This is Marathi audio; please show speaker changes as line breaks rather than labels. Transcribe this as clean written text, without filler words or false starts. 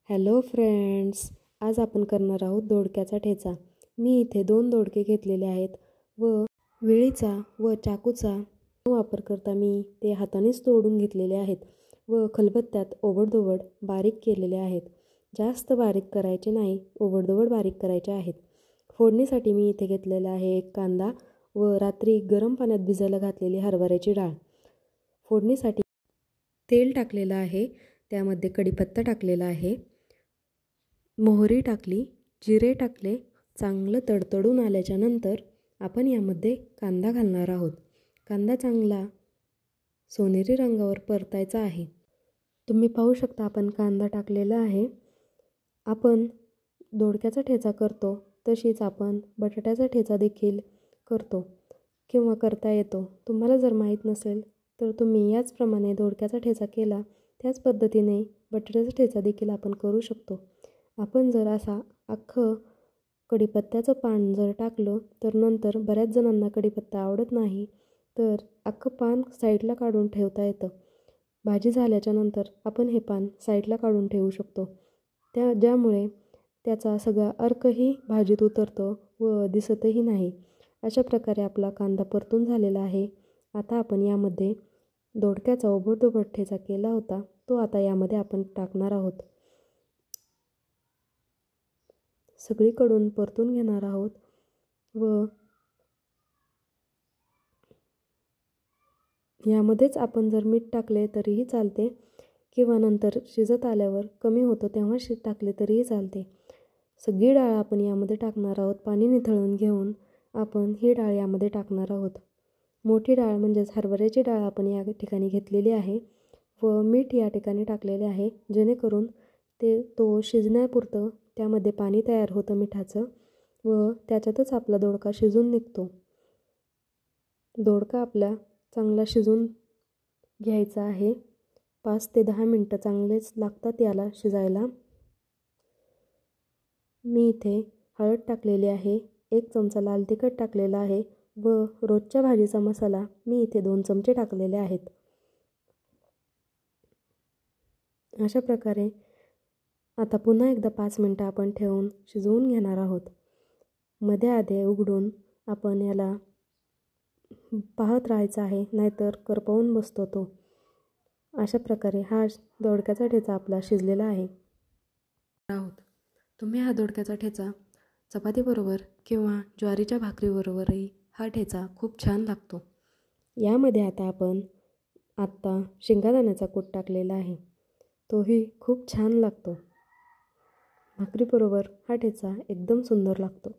हॅलो फ्रेंड्स, आज आपण करणार आहोत दोडक्याचा ठेचा। मी इथे 2 दोडके घेतलेले आहेत व वेळीचा व चाकूचा वापर करता मी ते हातानेच तोडून घेतलेले आहेत व खलबत्त्यात ओबडधोबड बारीक केलेले आहेत। जास्त बारीक करायचे नाही, ओबडधोबड बारीक करायचे आहेत। फोडणीसाठी मी इथे घेतलेला आहे 1 कांदा व रात्री गरम पाण्यात भिजायला घातलेली हरभऱ्याची डाळ। फोडणीसाठी तेल टाकलेलं आहे, त्यामध्ये कढीपत्ता टाकलेला आहे, मोहरी टाकली, जिरे टाकले। चांगलं तडतडून आल्याच्या नंतर आपण यामध्ये कांदा घालणार आहोत। कांदा चांगला सोनेरी रंगावर परतायचा आहे। तुम्ही पाहू शकता आपण कांदा टाकलेला आहे। आपण दोडक्याचा ठेचा करतो तशीच आपण बटाट्याचा ठेचा देखील करतो किंवा करता येतो। तुम्हाला जर माहीत नसेल तर तुम्ही याचप्रमाणे दोडक्याचा ठेचा केला त्याच पद्धतीने बटाट्याचा ठेचा देखील आपण करू शकतो। आपण जर असा अख्खं कढीपत्त्याचं पान जर टाकलं तर नंतर बऱ्याच जणांना कढीपत्ता आवडत नाही, तर अख्खं पान साईडला काढून ठेवता येतं। भाजी झाल्याच्या नंतर आपण हे पान साईडला काढून ठेवू शकतो, ज्यामुळे त्याचा सगळा अर्कही भाजीत उतरतो व दिसतही नाही। अशा प्रकारे आपला कांदा परतून झालेला आहे। आता आपण यामध्ये दोडक्याचा ओबडधोबड ठेचा केला होता तो आता यामध्ये आपण टाकणार आहोत। सगळीकडून परतून घेणार आहोत व यामध्येच आपण जर मीठ टाकले तरीही चालते किंवा नंतर शिजत आल्यावर कमी होतं तेव्हा टाकले तरीही चालते। सगळी डाळ आपण यामध्ये टाकणार आहोत। पाणी निथळून घेऊन आपण ही डाळ यामध्ये टाकणार आहोत। मोठी डाळ म्हणजेच हरभऱ्याची डाळ आपण या ठिकाणी घेतलेली आहे व मीठ या ठिकाणी टाकलेले आहे, जेणेकरून तो शिजण्यापुरतं त्यामध्ये पाणी तयार होतं मिठाचं व त्याच्यातच आपला दोडका शिजून निघतो। दोडका आपला चांगला शिजून घ्यायचा आहे। 5 ते 10 मिनटं चांगलेच लागतात याला शिजायला। मी इथे हळद टाकलेली आहे, 1 चमचा लाल तिखट टाकलेला आहे व रोजच्या भाजीचा मसाला मी इथे 2 चमचे टाकलेले आहेत। अशा प्रकारे आता पुन्हा एकदा 5 मिनटं आपण ठेवून शिजवून घेणार आहोत। मध्ये आधे उघडून आपण याला पाहत राहायचं आहे, नाहीतर करपवून बसतो तो। अशा प्रकारे हा दोडक्याचा ठेचा आपला शिजलेला आहे। तुम्ही हा दोडक्याचा ठेचा चपातीबरोबर किंवा ज्वारीच्या भाकरीबरोबरही हा ठेचा खूप छान लागतो। यामध्ये आता आपण शेंगदाण्याचा कूट टाकलेला आहे, तोही खूप छान लागतो। भाकरीबरोबर हा ठेचा एकदम सुंदर लागतो।